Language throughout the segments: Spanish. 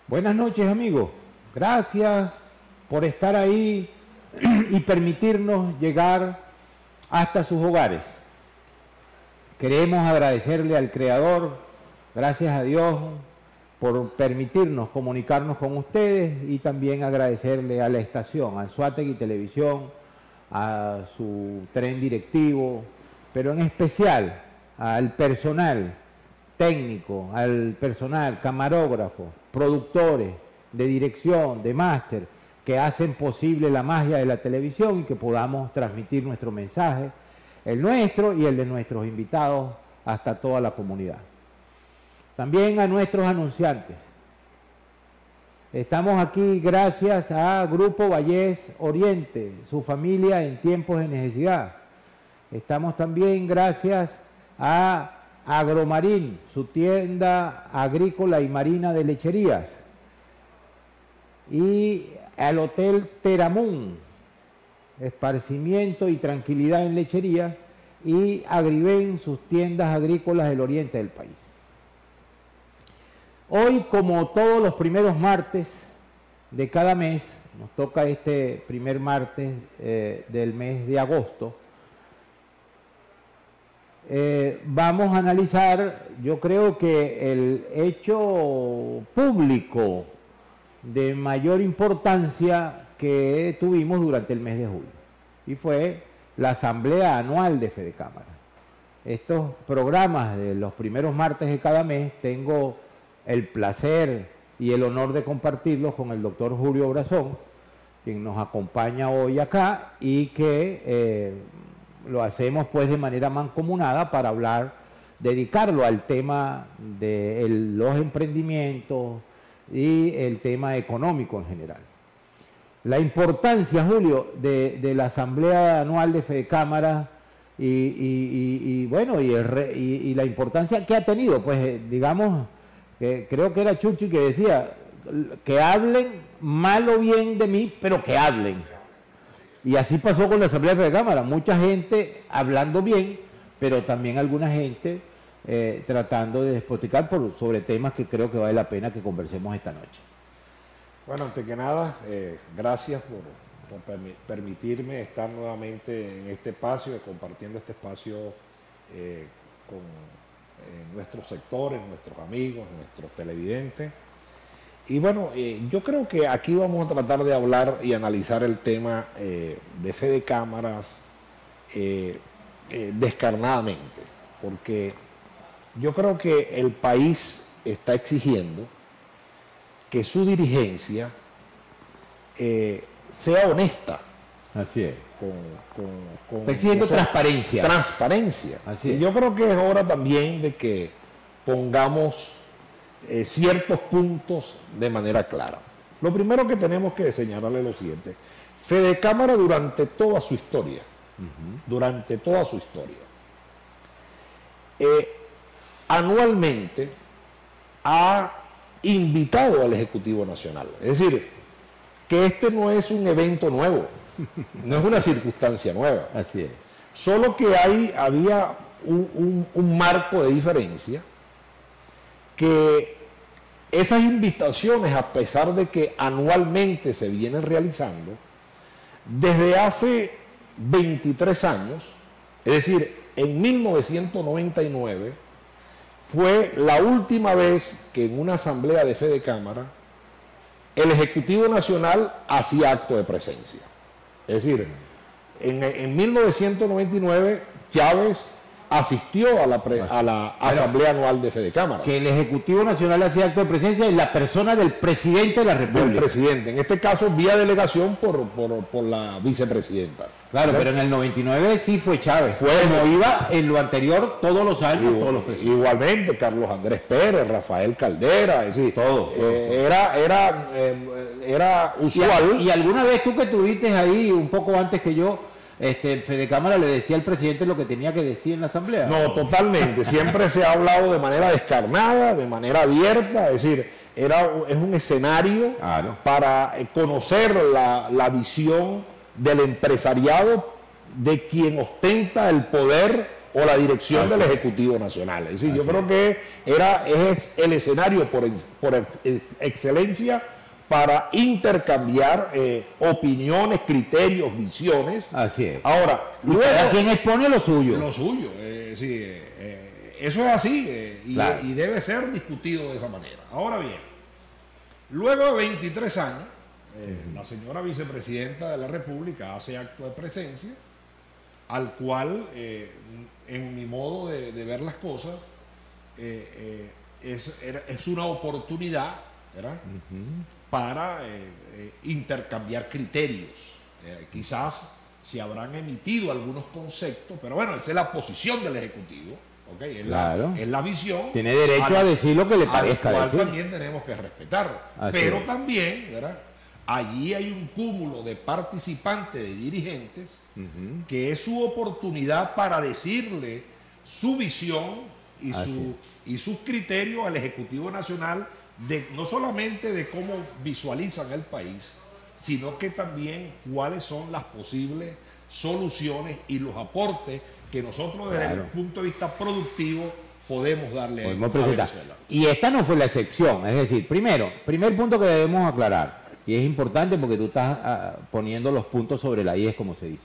Buenas noches, amigos. Gracias por estar ahí y permitirnos llegar hasta sus hogares. Queremos agradecerle al Creador, gracias a Dios, por permitirnos comunicarnos con ustedes y también agradecerle a la estación, a Anzoátegui Televisión, a su tren directivo, pero en especial al personal técnico, al personal camarógrafo, productores de dirección, de máster, que hacen posible la magia de la televisión y que podamos transmitir nuestro mensaje, el nuestro y el de nuestros invitados hasta toda la comunidad. También a nuestros anunciantes. Estamos aquí gracias a Grupo Vallés Oriente, su familia en tiempos de necesidad. Estamos también gracias a Agromarín, su tienda agrícola y marina de lecherías. Y al Hotel Teramún, esparcimiento y tranquilidad en lechería. Y Agriven, sus tiendas agrícolas del oriente del país. Hoy, como todos los primeros martes de cada mes, nos toca este primer martes del mes de agosto, vamos a analizar, yo creo que el hecho público de mayor importancia que tuvimos durante el mes de julio, y fue la Asamblea Anual de Fedecámara. Estos programas de los primeros martes de cada mes tengo el placer y el honor de compartirlos con el doctor Julio Brazón, quien nos acompaña hoy acá y que lo hacemos pues de manera mancomunada para hablar, dedicarlo al tema de los emprendimientos y el tema económico en general. La importancia, Julio, de la Asamblea Anual de Fedecámara y la importancia que ha tenido, pues digamos, que creo que era Chuchi que decía, que hablen mal o bien de mí, pero que hablen. Y así pasó con la Asamblea de Fedecámara, mucha gente hablando bien, pero también alguna gente tratando de despotricar sobre temas que creo que vale la pena que conversemos esta noche. Bueno, antes que nada, gracias por permitirme estar nuevamente en este espacio, compartiendo este espacio con nuestros sectores, nuestros amigos, nuestros televidentes. Y bueno, yo creo que aquí vamos a tratar de hablar y analizar el tema de Fedecámaras descarnadamente, porque yo creo que el país está exigiendo que su dirigencia sea honesta. Así es. Está exigiendo transparencia. Transparencia. Así es. Y yo creo que es hora también de que pongamos ciertos puntos de manera clara. Lo primero que tenemos que señalarle es lo siguiente. Fedecámara durante toda su historia, anualmente ha invitado al Ejecutivo Nacional. Es decir, que este no es un evento nuevo, no es una circunstancia nueva. Así es. Solo que había un marco de diferencia, que esas invitaciones, a pesar de que anualmente se vienen realizando, desde hace 23 años, es decir, en 1999, fue la última vez que en una asamblea de Fedecámara el Ejecutivo Nacional hacía acto de presencia. Es decir, en 1999 Chávez asistió a la Asamblea Anual de Fedecámara. Que el Ejecutivo Nacional hacía acto de presencia en la persona del presidente de la República. Del presidente, en este caso vía delegación por la vicepresidenta. Claro, ¿verdad? Pero en el 99 sí fue Chávez. Como iba en lo anterior todos los años, todos los presidentes. Igualmente, Carlos Andrés Pérez, Rafael Caldera, es decir, todo. Era usual. Y alguna vez tú que estuviste ahí un poco antes que yo, Fedecámara le decía al presidente lo que tenía que decir en la asamblea. No, totalmente. Siempre se ha hablado de manera descarnada, de manera abierta, es decir, es un escenario para conocer la visión del empresariado, de quien ostenta el poder o la dirección del Ejecutivo Nacional. Es decir, yo creo que es el escenario por excelencia para intercambiar opiniones, criterios, visiones. Así es. Ahora, luego, cada quien expone lo suyo. Lo suyo, sí, eso es así Claro. y debe ser discutido de esa manera. Ahora bien, luego de 23 años, la señora vicepresidenta de la República hace acto de presencia, al cual, en mi modo de ver las cosas, es una oportunidad, ¿verdad? Para intercambiar criterios. Quizás se habrán emitido algunos conceptos, pero bueno, esa es la posición del Ejecutivo, ¿okay? Es la visión. Tiene derecho a decir lo que le parezca al cual decir. también tenemos que respetar. Así pero es. también, ¿verdad? Allí hay un cúmulo de participantes, de dirigentes, que es su oportunidad para decirle su visión y sus criterios al Ejecutivo Nacional, no solamente de cómo visualizan el país, sino que también cuáles son las posibles soluciones y los aportes que nosotros desde el punto de vista productivo podemos darle a Venezuela. Y esta no fue la excepción. Es decir, primer punto que debemos aclarar, y es importante porque tú estás poniendo los puntos sobre la I, como se dice.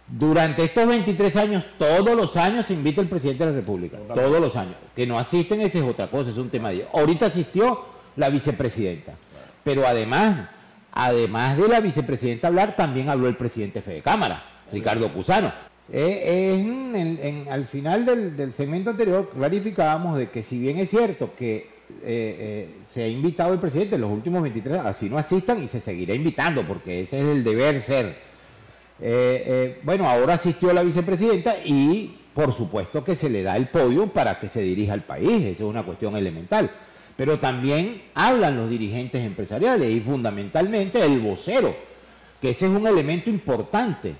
Durante estos 23 años, todos los años se invita el presidente de la República. Totalmente. Todos los años. Que no asisten, esa es otra cosa, es un tema de... Ahorita asistió la vicepresidenta. Pero además de la vicepresidenta hablar, también habló el presidente de Fede Cámara, Ricardo Cusano. Al final del segmento anterior clarificábamos de que si bien es cierto que se ha invitado el presidente en los últimos 23 años, así no asistan y se seguirá invitando porque ese es el deber ser. Bueno, ahora asistió la vicepresidenta y por supuesto que se le da el podio para que se dirija al país, eso es una cuestión elemental. Pero también hablan los dirigentes empresariales y fundamentalmente el vocero, que ese es un elemento importante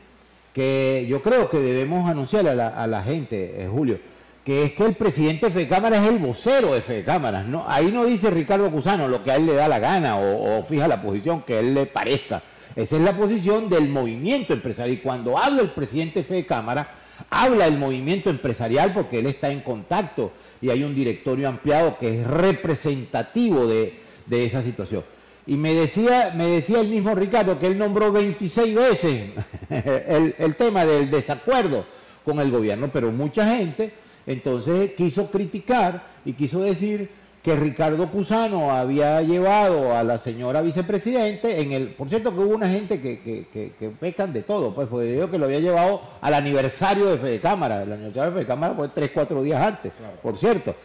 que yo creo que debemos anunciar a la gente, Julio, que es que el presidente de FEDECámaras es el vocero de FEDECámaras. No, ahí no dice Ricardo Cusano lo que a él le da la gana o fija la posición que a él le parezca. Esa es la posición del movimiento empresarial. Y cuando habla el presidente de FEDECámaras, habla el movimiento empresarial porque él está en contacto y hay un directorio ampliado que es representativo de esa situación. Y me decía el mismo Ricardo que él nombró 26 veces el tema del desacuerdo con el gobierno, pero mucha gente entonces quiso criticar y quiso decir que Ricardo Cusano había llevado a la señora vicepresidente por cierto que hubo una gente que pecan de todo, pues porque digo que lo había llevado al aniversario de FEDECámara, el aniversario de FEDECámara fue 3-4 días antes, claro. Por cierto,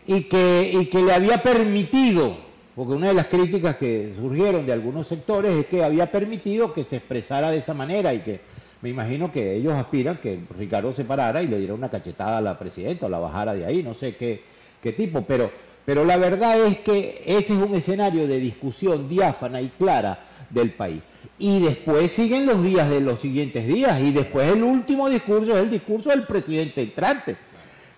y que le había permitido, porque una de las críticas que surgieron de algunos sectores es que había permitido que se expresara de esa manera y que me imagino que ellos aspiran que Ricardo se parara y le diera una cachetada a la presidenta o la bajara de ahí, no sé qué tipo, pero la verdad es que ese es un escenario de discusión diáfana y clara del país. Y después siguen los días de los siguientes días y después el último discurso es el discurso del presidente entrante,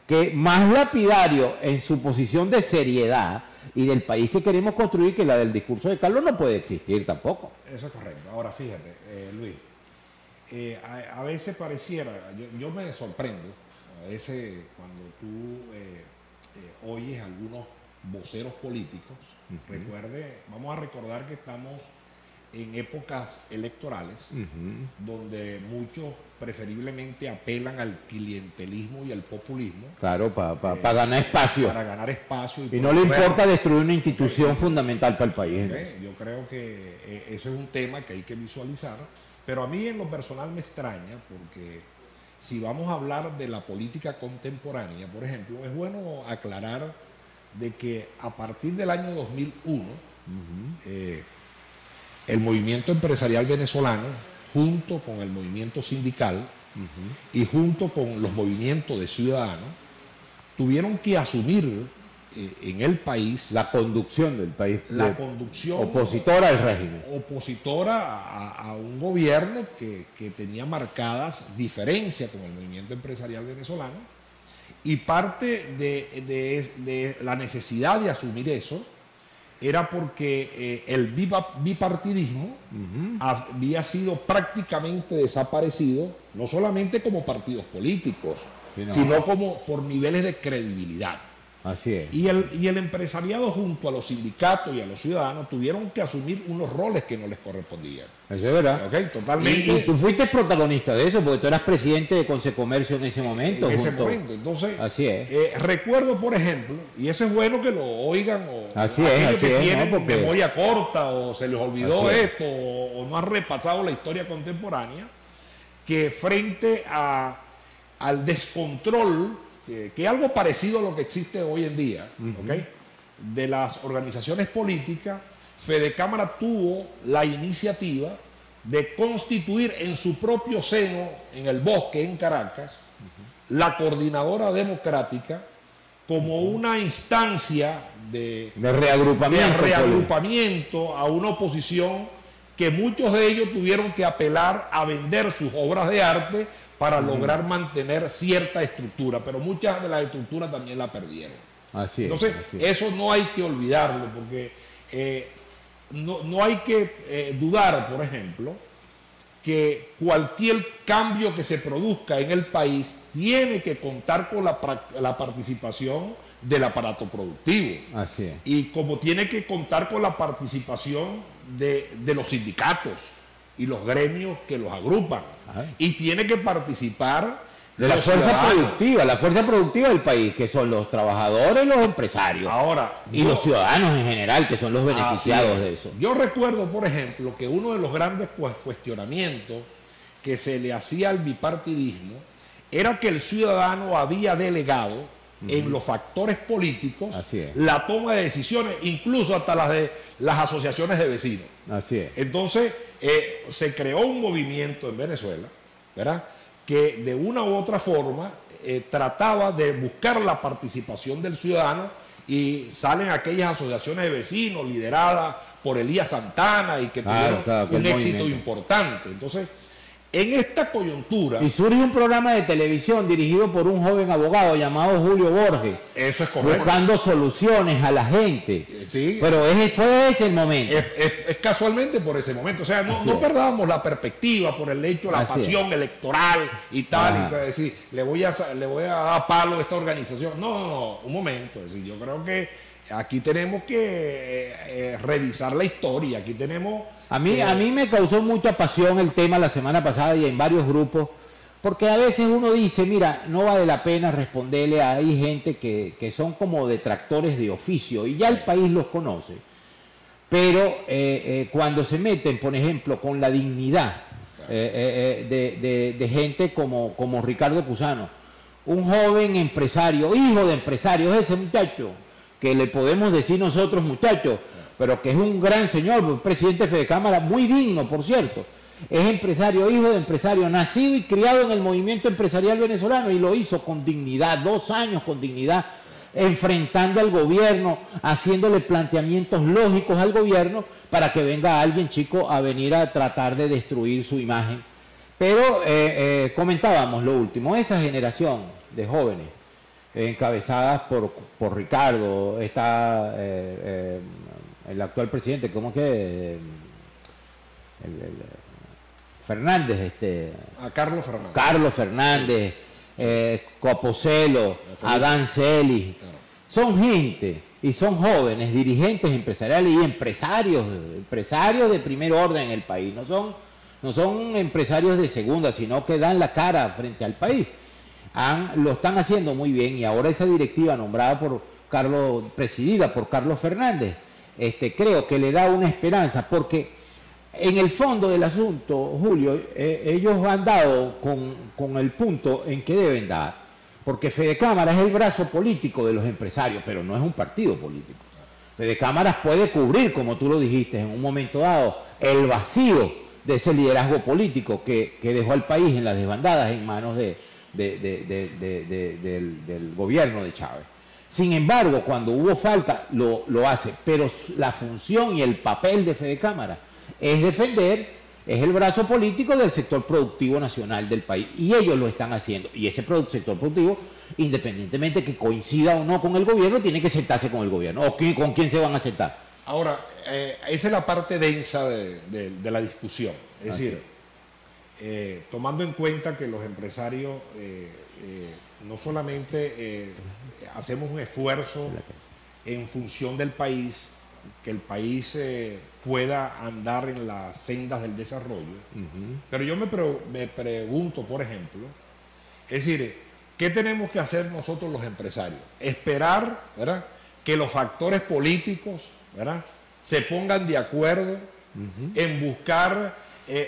que más lapidario en su posición de seriedad y del país que queremos construir que la del discurso de Carlos no puede existir tampoco. Eso es correcto. Ahora fíjate, Luis, a veces pareciera, yo me sorprendo, a veces cuando tú oyes algunos voceros políticos, vamos a recordar que estamos en épocas electorales, donde muchos preferiblemente apelan al clientelismo y al populismo. Claro, para ganar espacio. Para ganar espacio. Y no le importa destruir una institución fundamental para el país. Yo creo que eso es un tema que hay que visualizar, pero a mí en lo personal me extraña porque si vamos a hablar de la política contemporánea, por ejemplo, es bueno aclarar de que a partir del año 2001, el movimiento empresarial venezolano, junto con el movimiento sindical y junto con los movimientos de ciudadanos, tuvieron que asumir en el país la conducción del país, la conducción opositora al régimen, opositora a un gobierno que tenía marcadas diferencias con el movimiento empresarial venezolano, y parte de la necesidad de asumir eso era porque el bipartidismo había sido prácticamente desaparecido, no solamente como partidos políticos, sino como por niveles de credibilidad. Así es. Y el empresariado junto a los sindicatos y a los ciudadanos tuvieron que asumir unos roles que no les correspondían. Eso es verdad. ¿Okay? Totalmente. Y tú fuiste protagonista de eso, porque tú eras presidente de Consecomercio en ese momento. En ese momento. Entonces, así es. Recuerdo, por ejemplo, y eso es bueno que lo oigan, o así aquellos es, que tienen ¿no? Porque memoria corta, o se les olvidó así esto, o no han repasado la historia contemporánea, que frente al descontrol, que es algo parecido a lo que existe hoy en día, ¿okay? De las organizaciones políticas, Fedecámara tuvo la iniciativa de constituir en su propio seno, en el Bosque, en Caracas, la Coordinadora Democrática como una instancia de reagrupamiento a una oposición que muchos de ellos tuvieron que apelar a vender sus obras de arte para lograr mantener cierta estructura, pero muchas de las estructuras también la perdieron. Así es. Entonces, eso no hay que olvidarlo, porque no hay que dudar, por ejemplo, que cualquier cambio que se produzca en el país tiene que contar con la participación del aparato productivo. Así es. Y como tiene que contar con la participación de los sindicatos y los gremios que los agrupan. Y tiene que participar de la fuerza productiva del país, que son los trabajadores y los empresarios. Ahora, y los ciudadanos en general, que son los beneficiados de eso. Yo recuerdo, por ejemplo, que uno de los grandes cuestionamientos que se le hacía al bipartidismo era que el ciudadano había delegado en los factores políticos la toma de decisiones, incluso hasta las de las asociaciones de vecinos. Así es. Entonces, se creó un movimiento en Venezuela, ¿verdad?, que de una u otra forma trataba de buscar la participación del ciudadano, y salen aquellas asociaciones de vecinos lideradas por Elías Santana y que tuvieron un éxito importante. Entonces, en esta coyuntura... Y surge un programa de televisión dirigido por un joven abogado llamado Julio Borges. Eso es correcto. Buscando soluciones a la gente. Sí. Pero fue ese el momento. Es casualmente por ese momento. O sea, no perdamos la perspectiva por el hecho, la pasión electoral y tal. Y decir, le voy a dar palo a esta organización. No, un momento. Es decir, yo creo que aquí tenemos que revisar la historia. Aquí tenemos... A mí me causó mucha pasión el tema la semana pasada y en varios grupos, porque a veces uno dice, mira, no vale la pena responderle a hay gente que son como detractores de oficio y ya el país los conoce. Pero cuando se meten, por ejemplo, con la dignidad de gente como Ricardo Cusano, un joven empresario, hijo de empresarios, ese muchacho, que le podemos decir nosotros muchachos, pero que es un gran señor, un presidente de Fedecámara, muy digno, por cierto. Es empresario, hijo de empresario, nacido y criado en el movimiento empresarial venezolano, y lo hizo con dignidad, 2 años con dignidad, enfrentando al gobierno, haciéndole planteamientos lógicos al gobierno para que venga alguien chico a venir a tratar de destruir su imagen. Pero comentábamos lo último, esa generación de jóvenes encabezadas por Ricardo, está el actual presidente, ¿cómo que? Fernández, Carlos Fernández. Carlos Fernández, Copocelo, Adán Celis. Son gente y son jóvenes, dirigentes empresariales y empresarios de primer orden en el país. No son empresarios de segunda, sino que dan la cara frente al país. Lo están haciendo muy bien, y ahora esa directiva nombrada presidida por Carlos Fernández, creo que le da una esperanza, porque en el fondo del asunto, Julio, ellos han dado con el punto en que deben dar, porque Fedecámara es el brazo político de los empresarios, pero no es un partido político. Fedecámara puede cubrir, como tú lo dijiste, en un momento dado, el vacío de ese liderazgo político que dejó al país en las desbandadas en manos del gobierno de Chávez. Sin embargo, cuando hubo falta, lo hace. Pero la función y el papel de Fedecámara es defender, es el brazo político del sector productivo nacional del país. Y ellos lo están haciendo. Y ese sector productivo, independientemente que coincida o no con el gobierno, tiene que sentarse con el gobierno. ¿O con quién se van a sentar? Ahora, esa es la parte densa de la discusión. Es decir, tomando en cuenta que los empresarios no solamente hacemos un esfuerzo en función del país, que el país pueda andar en las sendas del desarrollo, pero yo me pregunto, por ejemplo, es decir, ¿qué tenemos que hacer nosotros los empresarios? Esperar, ¿verdad?, que los factores políticos, ¿verdad?, se pongan de acuerdo en buscar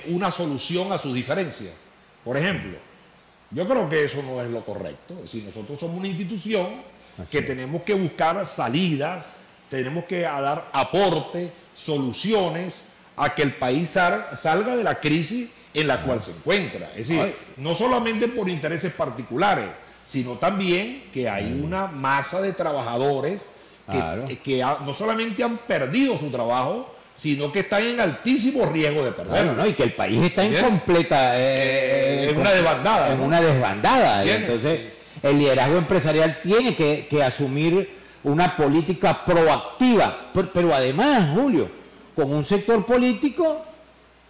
una solución a sus diferencias. Por ejemplo, yo creo que eso no es lo correcto. Es decir, nosotros somos una institución que tenemos que buscar salidas, tenemos que dar aporte, soluciones a que el país salga de la crisis en la cual se encuentra. Es decir, no solamente por intereses particulares, sino también que hay una masa de trabajadores que no solamente han perdido su trabajo, sino que están en altísimo riesgo de perderlo. Claro, ¿no? Y que el país está en completa... en una desbandada. En una desbandada. Entonces, el liderazgo empresarial tiene que asumir una política proactiva, pero además, Julio, con un sector político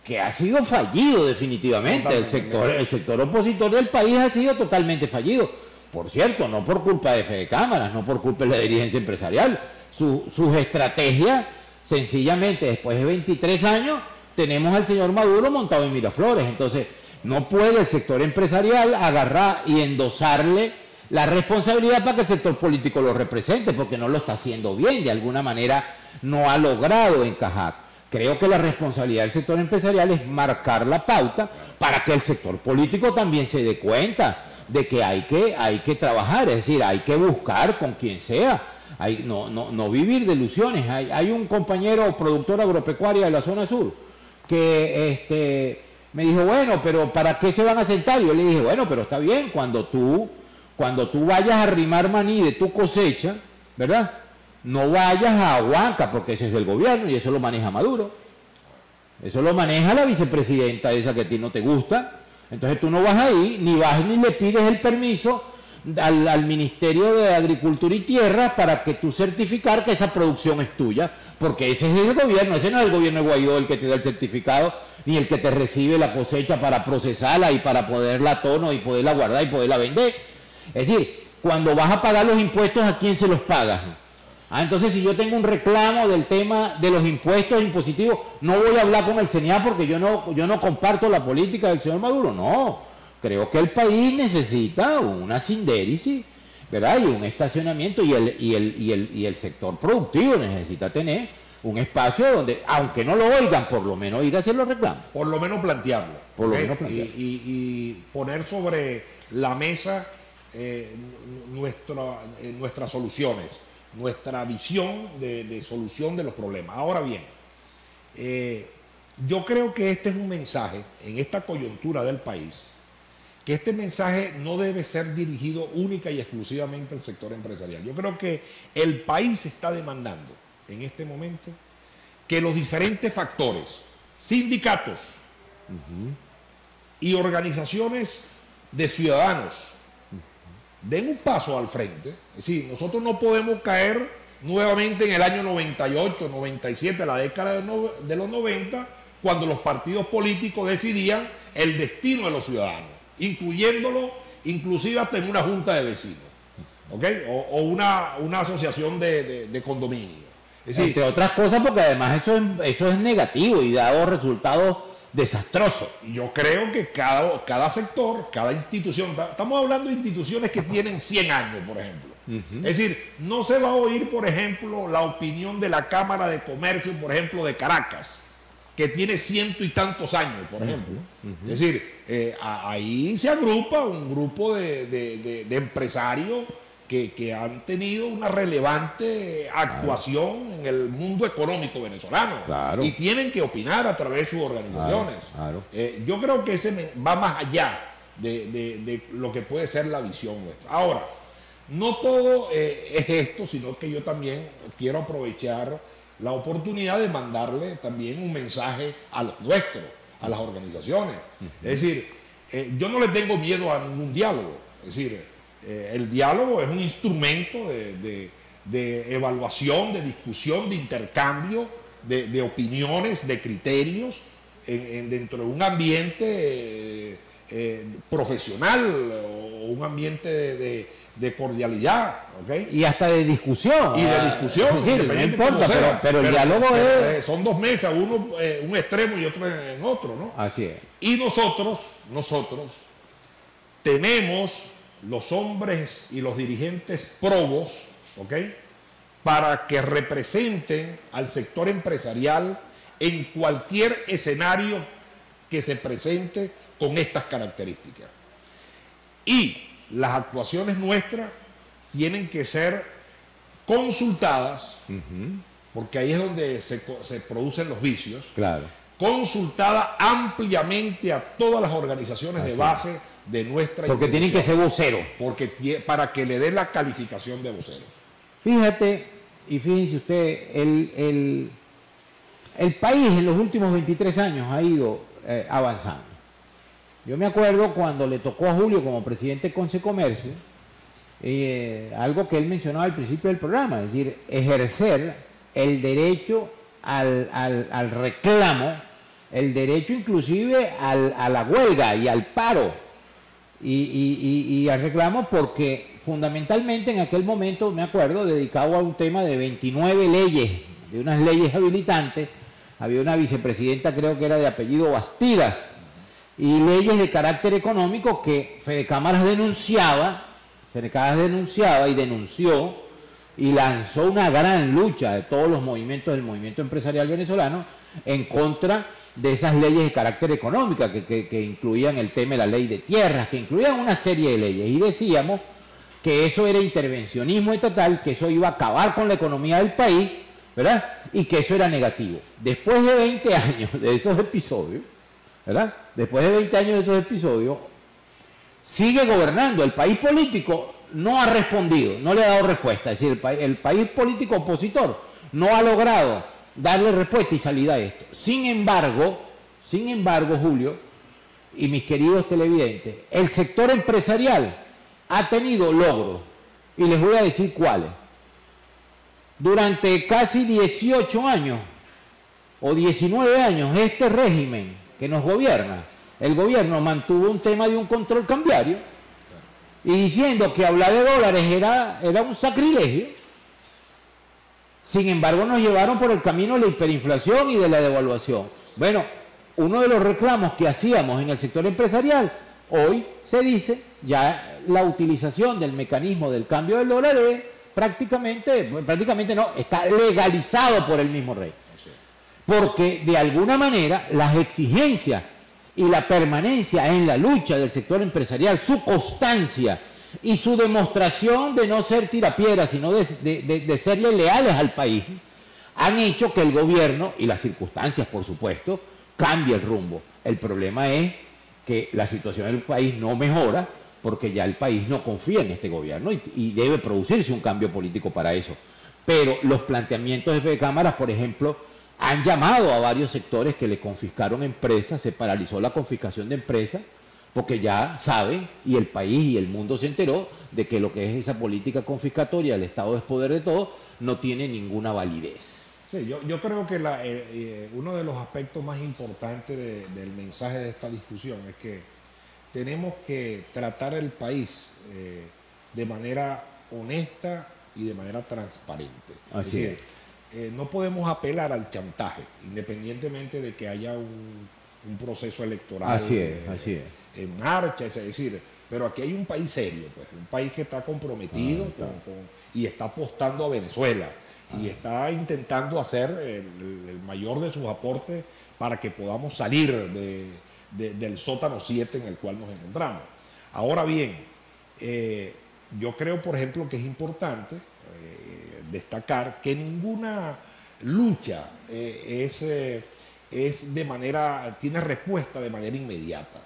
que ha sido fallido definitivamente. El sector opositor del país ha sido totalmente fallido. Por cierto, no por culpa de Fede Cámaras, no por culpa de la dirigencia empresarial. Sus estrategias, sencillamente, después de 23 años, tenemos al señor Maduro montado en Miraflores. Entonces, no puede el sector empresarial agarrar y endosarle la responsabilidad para que el sector político lo represente, porque no lo está haciendo bien, de alguna manera no ha logrado encajar. Creo que la responsabilidad del sector empresarial es marcar la pauta para que el sector político también se dé cuenta de que hay que trabajar, es decir, hay que buscar con quien sea, no vivir de ilusiones. Hay un compañero productor agropecuario de la zona sur que me dijo, bueno, pero ¿para qué se van a sentar? Yo le dije, bueno, pero está bien, cuando tú vayas a arrimar maní de tu cosecha, ¿verdad?, no vayas a Huanca, porque eso es del gobierno y eso lo maneja Maduro. Eso lo maneja la vicepresidenta esa que a ti no te gusta. Entonces tú no vas ahí, ni vas ni le pides el permiso al Ministerio de Agricultura y Tierra para que tú certificar que esa producción es tuya, porque ese es el gobierno, ese no es el gobierno de Guaidó el que te da el certificado, ni el que te recibe la cosecha para procesarla y para poderla a tono y poderla guardar y poderla vender. Es decir, cuando vas a pagar los impuestos, ¿a quién se los pagas? Entonces, si yo tengo un reclamo del tema de los impuestos impositivos, no voy a hablar con el CENIA porque yo no comparto la política del señor Maduro. No, creo que el país necesita una sindéresis, ¿verdad?, y un estacionamiento, y el sector productivo necesita tener un espacio donde, aunque no lo oigan, por lo menos ir a hacer los reclamos. Por lo menos plantearlo. Y poner sobre la mesa nuestras soluciones, nuestra visión de solución de los problemas. Ahora bien, yo creo que este es un mensaje en esta coyuntura del país, que este mensaje no debe ser dirigido única y exclusivamente al sector empresarial. Yo creo que el país está demandando en este momento que los diferentes factores, sindicatos y organizaciones de ciudadanos, den un paso al frente. Es decir, nosotros no podemos caer nuevamente en el año 98, 97, la década de los 90, cuando los partidos políticos decidían el destino de los ciudadanos, incluyéndolo inclusive hasta en una junta de vecinos, ¿okay?, o una asociación de condominio. Es decir, entre otras cosas, porque además eso es negativo y da resultados desastrosos. Y yo creo que cada sector, cada institución, estamos hablando de instituciones que tienen 100 años, por ejemplo. Es decir, no se va a oír, por ejemplo, la opinión de la Cámara de Comercio, por ejemplo, de Caracas, que tiene 100 y tantos años, por ejemplo. Es decir, ahí se agrupa un grupo de empresarios que han tenido una relevante actuación en el mundo económico venezolano, y tienen que opinar a través de sus organizaciones. Yo creo que ese va más allá de lo que puede ser la visión nuestra. Ahora, no todo es esto, sino que yo también quiero aprovechar la oportunidad de mandarle también un mensaje a los nuestros, a las organizaciones. Es decir, yo no le tengo miedo a ningún diálogo. Es decir, el diálogo es un instrumento de evaluación, de discusión, de intercambio, de opiniones, de criterios dentro de un ambiente profesional o un ambiente de cordialidad, ¿okay? Y hasta de discusión. Y de discusión. Sí, no importa, pero el diálogo es... Son dos mesas, uno un extremo y otro en otro, ¿no? Así es. Y nosotros tenemos los hombres y los dirigentes probos, ¿ok?, para que representen al sector empresarial en cualquier escenario que se presente con estas características. Y las actuaciones nuestras tienen que ser consultadas, porque ahí es donde se producen los vicios, claro, consultada ampliamente a todas las organizaciones de base de nuestra porque tienen que ser voceros. Para que le den la calificación de voceros. Fíjate, y fíjense usted, el país en los últimos 23 años ha ido avanzando. Yo me acuerdo cuando le tocó a Julio como presidente de Consecomercio, algo que él mencionaba al principio del programa, es decir, ejercer el derecho al reclamo, el derecho inclusive a la huelga y al paro, y al reclamo, porque fundamentalmente en aquel momento, me acuerdo, dedicado a un tema de 29 leyes, de unas leyes habilitantes. Había una vicepresidenta, creo que era de apellido Bastidas, y leyes de carácter económico que Fede Cámaras denunciaba y denunció y lanzó una gran lucha de todos los movimientos del movimiento empresarial venezolano en contra de esas leyes de carácter económico que incluían el tema de la ley de tierras, que incluían una serie de leyes, y decíamos que eso era intervencionismo estatal, que eso iba a acabar con la economía del país, ¿verdad? Y que eso era negativo. Después de 20 años de esos episodios, ¿verdad? Después de 20 años de esos episodios, sigue gobernando. El país político no ha respondido, no le ha dado respuesta. Es decir, el país político opositor no ha logrado darle respuesta y salida a esto. Sin embargo, Julio y mis queridos televidentes, el sector empresarial ha tenido logros, y les voy a decir cuáles. Durante casi 18 años o 19 años, este régimen que nos gobierna, el gobierno mantuvo un tema de un control cambiario, y diciendo que hablar de dólares era un sacrilegio. Sin embargo, nos llevaron por el camino de la hiperinflación y de la devaluación. Bueno, uno de los reclamos que hacíamos en el sector empresarial, hoy se dice, ya la utilización del mecanismo del cambio del dólar es prácticamente no, está legalizado por el mismo rey. Porque de alguna manera las exigencias y la permanencia en la lucha del sector empresarial, su constancia y su demostración de no ser tirapiedras, sino de serle leales al país, han hecho que el gobierno, y las circunstancias por supuesto, cambie el rumbo. El problema es que la situación del país no mejora, porque ya el país no confía en este gobierno y debe producirse un cambio político para eso. Pero los planteamientos de Fede Cámaras, por ejemplo, han llamado a varios sectores que le confiscaron empresas, se paralizó la confiscación de empresas, porque ya saben, y el país y el mundo se enteró, de que lo que es esa política confiscatoria, el Estado es poder de todo, no tiene ninguna validez. Sí, yo creo que uno de los aspectos más importantes del mensaje de esta discusión es que tenemos que tratar el país de manera honesta y de manera transparente. Así es. No podemos apelar al chantaje, independientemente de que haya un proceso electoral así es. En marcha, es decir, pero aquí hay un país serio, pues, un país que está comprometido y está apostando a Venezuela y está intentando hacer el mayor de sus aportes para que podamos salir del sótano 7 en el cual nos encontramos. Ahora bien, yo creo, por ejemplo, que es importante destacar que ninguna lucha tiene respuesta de manera inmediata.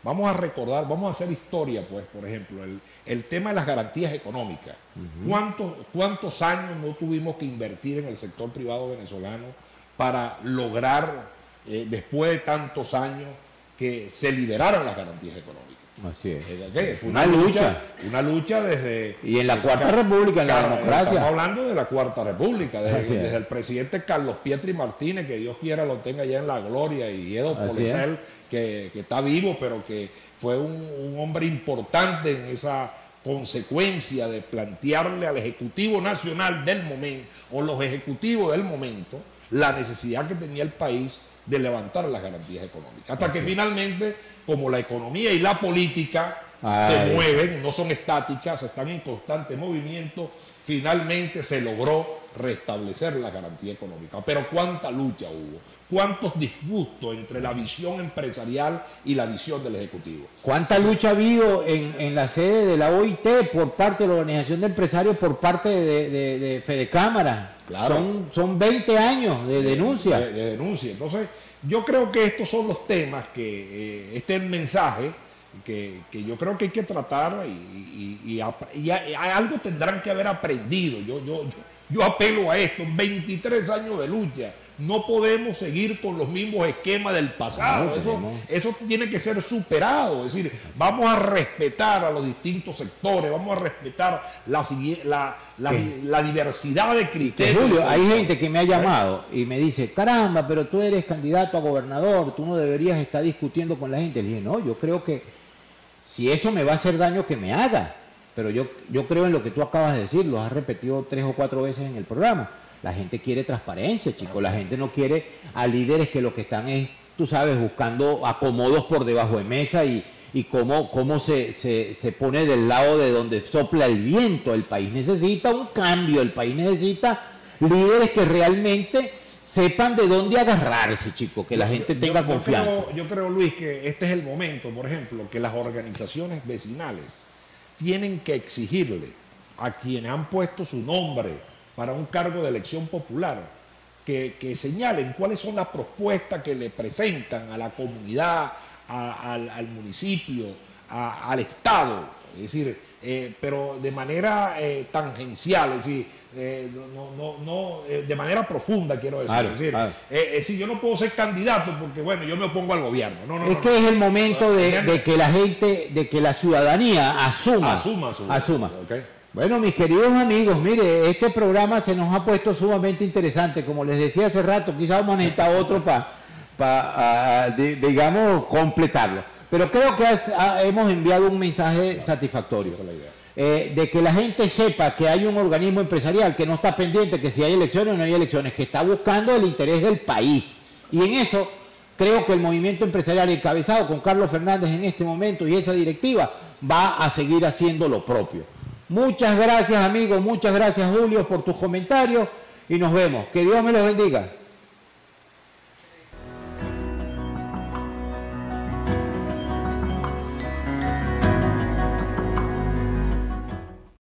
Vamos a recordar, vamos a hacer historia, pues, por ejemplo, el tema de las garantías económicas. ¿Cuántos años no tuvimos que invertir en el sector privado venezolano para lograr, después de tantos años, que se liberaran las garantías económicas? Así es. Fue una lucha desde... Y en la Cuarta República, en la democracia. Estamos hablando de la Cuarta República, desde el presidente Carlos Pietri Martínez, que Dios quiera lo tenga ya en la gloria, y Edo Policel, que está vivo, pero que fue un hombre importante en esa consecuencia de plantearle al Ejecutivo Nacional del momento, o los ejecutivos del momento, la necesidad que tenía el país de levantar las garantías económicas. Hasta que finalmente, como la economía y la política se mueven, no son estáticas, están en constante movimiento, finalmente se logró restablecer la garantía económica. Pero cuánta lucha hubo, cuántos disgustos entre la visión empresarial y la visión del Ejecutivo. Cuánta lucha ha habido en la sede de la OIT por parte de la Organización de Empresarios, por parte de Fedecámara. Claro. Son 20 años de denuncia. De denuncia. Entonces, yo creo que estos son los temas que, este es el mensaje que yo creo que hay que tratar y algo tendrán que haber aprendido. Yo apelo a esto, 23 años de lucha. No podemos seguir con los mismos esquemas del pasado. Eso tiene que ser superado. Es decir, vamos a respetar a los distintos sectores, vamos a respetar la diversidad de criterios. Julio, hay gente que me ha llamado y me dice, caramba, pero tú eres candidato a gobernador, tú no deberías estar discutiendo con la gente. Le dije, no, yo creo que si eso me va a hacer daño, que me haga. Pero yo creo en lo que tú acabas de decir, lo has repetido 3 o 4 veces en el programa. La gente quiere transparencia, chicos. La gente no quiere a líderes que lo que están es, tú sabes, buscando acomodos por debajo de mesa y cómo se pone del lado de donde sopla el viento. El país necesita un cambio, el país necesita líderes que realmente sepan de dónde agarrarse, chicos, que la gente tenga confianza. Yo creo, Luis, que este es el momento, por ejemplo, que las organizaciones vecinales tienen que exigirle a quienes han puesto su nombre para un cargo de elección popular que señalen cuáles son las propuestas que le presentan a la comunidad, al municipio, al Estado, es decir, pero de manera tangencial, es decir, de manera profunda, quiero decir. Claro, es decir, claro. Es decir, yo no puedo ser candidato porque, bueno, yo me opongo al gobierno. Es que es el momento de que la gente, de que la ciudadanía asuma. Okay. Bueno, mis queridos amigos, mire, este programa se nos ha puesto sumamente interesante. Como les decía hace rato, quizás vamos a necesitar otro para digamos, completarlo. Pero creo que hemos enviado un mensaje satisfactorio. Esa es la idea. De que la gente sepa que hay un organismo empresarial que no está pendiente que si hay elecciones o no hay elecciones, que está buscando el interés del país. Y en eso creo que el movimiento empresarial encabezado con Carlos Fernández en este momento y esa directiva va a seguir haciendo lo propio. Muchas gracias, amigos, muchas gracias, Julio, por tus comentarios y nos vemos. Que Dios me los bendiga.